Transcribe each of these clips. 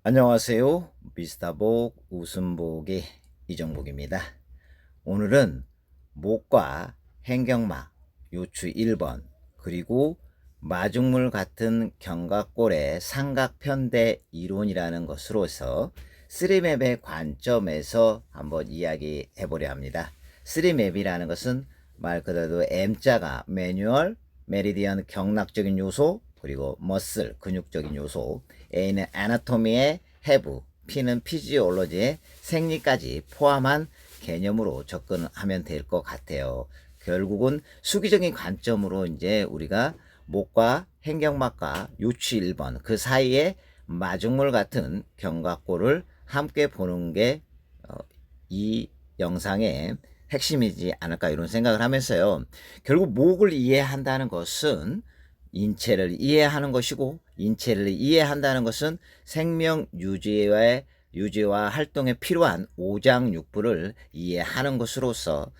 안녕하세요. 미스터복 웃음보기 이정복입니다. 오늘은 목과 행경막, 요추 1번, 그리고 마중물 같은 견갑골의 삼각편대 이론이라는 것으로서 3맵의 관점에서 한번 이야기해 보려 합니다. 3맵이라는 것은 말 그대로 M자가 매뉴얼, 메리디언 경락적인 요소, 그리고 머슬 근육적인 요소, A는 애나토미의 해부, P는 피지올로지의 생리까지 포함한 개념으로 접근하면 될 것 같아요. 결국은 수기적인 관점으로 이제 우리가 목과 행경막과 요추 1번 그 사이에 마중물 같은 견갑골을 함께 보는 게 이 영상의 핵심이지 않을까 이런 생각을 하면서요. 결국 목을 이해한다는 것은 인체를 이해하는 것이고, 인체를 이해한다는 것은 생명 유지와 활동에 필요한 오장육부를 이해하는 것으로서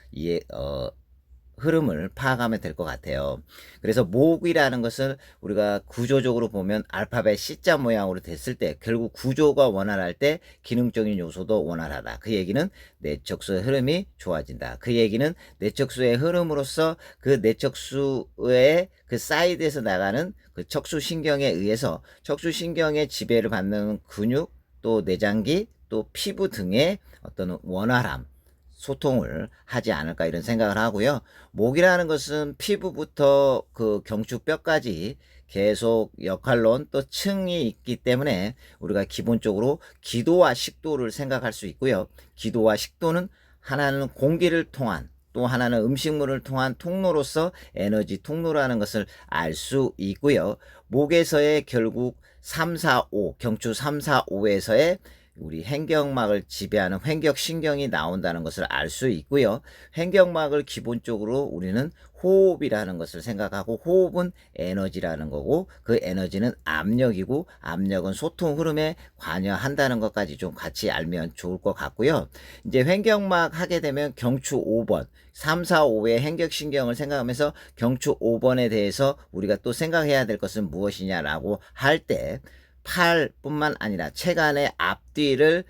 흐름을 파악하면 될 것 같아요. 그래서 목이라는 것을 우리가 구조적으로 보면 알파벳 C자 모양으로 됐을 때 결국 구조가 원활할 때 기능적인 요소도 원활하다. 그 얘기는 내척수의 흐름이 좋아진다. 그 얘기는 내척수의 흐름으로써 그 내척수의 그 사이드에서 나가는 그 척수신경에 의해서 척수신경의 지배를 받는 근육, 또 내장기, 또 피부 등의 어떤 원활함, 소통을 하지 않을까 이런 생각을 하고요. 목이라는 것은 피부부터 그 경추뼈까지 계속 역할론 또 층이 있기 때문에 우리가 기본적으로 기도와 식도를 생각할 수 있고요. 기도와 식도는 하나는 공기를 통한, 또 하나는 음식물을 통한 통로로서 에너지 통로라는 것을 알 수 있고요. 목에서의 결국 3, 4, 5, 경추 3, 4, 5에서의 우리 횡격막을 지배하는 횡격신경이 나온다는 것을 알 수 있고요. 횡격막을 기본적으로 우리는 호흡이라는 것을 생각하고, 호흡은 에너지라는 거고, 그 에너지는 압력이고, 압력은 소통 흐름에 관여한다는 것까지 좀 같이 알면 좋을 것 같고요. 이제 횡격막 하게 되면 경추 5번, 3, 4, 5의 횡격신경을 생각하면서 경추 5번에 대해서 우리가 또 생각해야 될 것은 무엇이냐라고 할때 팔뿐만 아니라 체간의 앞뒤를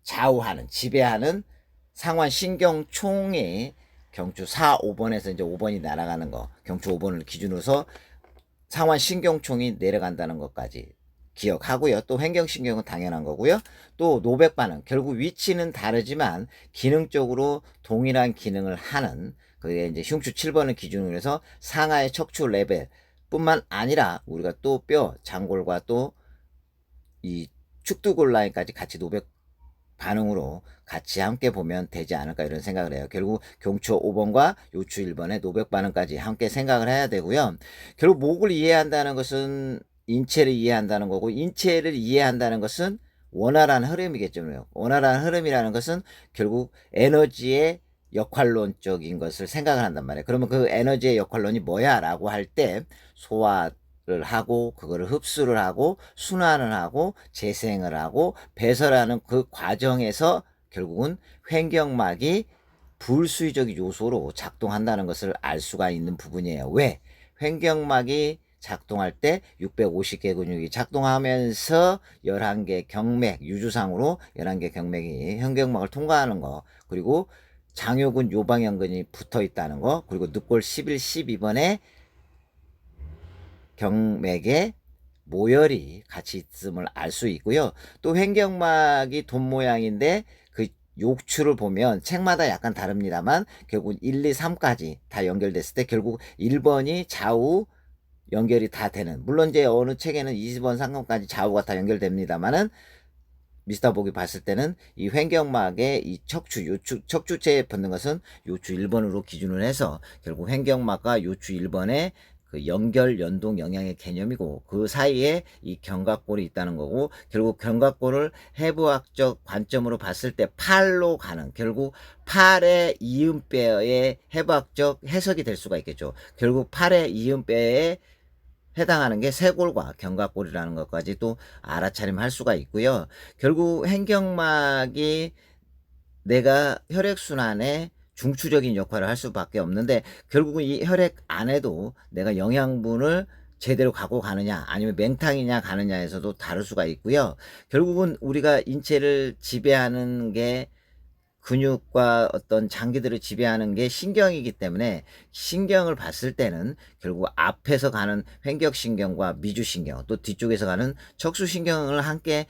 좌우하는, 지배하는 상완신경총이 경추 4, 5번에서 이제 5번이 날아가는 거, 경추 5번을 기준으로서 상완신경총이 내려간다는 것까지 기억하고요. 또 횡격신경은 당연한 거고요. 또 노백반응, 결국 위치는 다르지만 기능적으로 동일한 기능을 하는, 그게 이제 흉추 7번을 기준으로 해서 상하의 척추 레벨 뿐만 아니라 우리가 또 뼈, 장골과 또 이 축두골 라인까지 같이 노백 반응으로 같이 함께 보면 되지 않을까 이런 생각을 해요. 결국 경추 5번과 요추 1번의 노백 반응까지 함께 생각을 해야 되고요. 결국 목을 이해한다는 것은 인체를 이해한다는 거고, 인체를 이해한다는 것은 원활한 흐름이겠죠. 원활한 흐름이라는 것은 결국 에너지의 역할론적인 것을 생각을 한단 말이에요. 그러면 그 에너지의 역할론이 뭐야 라고 할 때 소화 를 하고, 그거를 흡수를 하고, 순환을 하고, 재생을 하고, 배설하는 그 과정에서 결국은 횡격막이 불수의적 요소로 작동한다는 것을 알 수가 있는 부분이에요. 왜? 횡격막이 작동할 때 650개 근육이 작동하면서 11개 경맥, 유주상으로 11개 경맥이 횡격막을 통과하는 거, 그리고 장요근 요방연근이 붙어 있다는 거, 그리고 늑골 11, 12번에 경맥에 모열이 같이 있음을 알 수 있고요. 또 횡격막이 돈 모양인데 그 욕추를 보면 책마다 약간 다릅니다만 결국 1, 2, 3까지 다 연결됐을 때 결국 1번이 좌우 연결이 다 되는, 물론 이제 어느 책에는 20번 상금까지 좌우가 다 연결됩니다만은 미스터 복이 봤을 때는 이 횡격막의 이 척추체에 붙는 것은 요추 1번으로 기준을 해서 결국 횡격막과 요추 1번의 그 연결, 연동, 영향의 개념이고, 그 사이에 이 견갑골이 있다는 거고, 결국 견갑골을 해부학적 관점으로 봤을 때 팔로 가는, 결국 팔의 이음뼈의 해부학적 해석이 될 수가 있겠죠. 결국 팔의 이음뼈의 해당하는 게 쇄골과 견갑골이라는 것까지 또 알아차림할 수가 있고요. 결국 횡격막이 내가 혈액순환에 중추적인 역할을 할 수밖에 없는데, 결국은 이 혈액 안에도 내가 영양분을 제대로 갖고 가느냐 아니면 맹탕이냐 가느냐에서도 다를 수가 있고요. 결국은 우리가 인체를 지배하는 게 근육과 어떤 장기들을 지배하는 게 신경이기 때문에 신경을 봤을 때는 결국 앞에서 가는 횡격신경과 미주신경 또 뒤쪽에서 가는 척수신경을 함께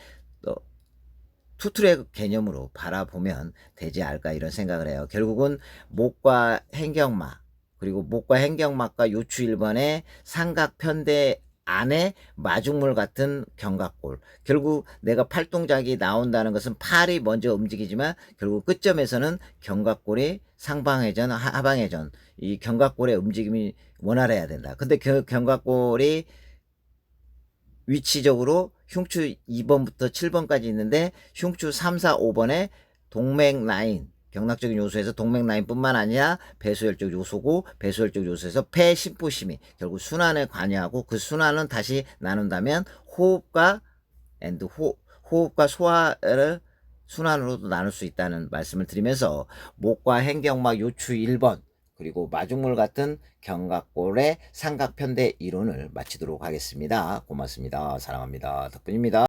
투트랙 개념으로 바라보면 되지 않을까 이런 생각을 해요. 결국은 목과 행경막 그리고 목과 행경막과 요추 1번의 삼각편대 안에 마중물 같은 견갑골 결국 내가 팔동작이 나온다는 것은 팔이 먼저 움직이지만 결국 끝점에서는 견갑골이 상방회전 하방회전 이 견갑골의 움직임이 원활해야 된다. 근데 그 견갑골이 위치적으로 흉추 2번부터 7번까지 있는데 흉추 3, 4, 5번에 동맥 라인 경락적인 요소에서 동맥 라인 뿐만 아니라 배수혈적 요소고 배수혈적 요소에서 폐 심부심이 결국 순환에 관여하고 그 순환은 다시 나눈다면 호흡과 호흡과 소화를 순환으로도 나눌 수 있다는 말씀을 드리면서 목과 행경막 요추 1번 그리고 마중물 같은 견갑골의 삼각편대 이론을 마치도록 하겠습니다. 고맙습니다. 사랑합니다. 덕분입니다.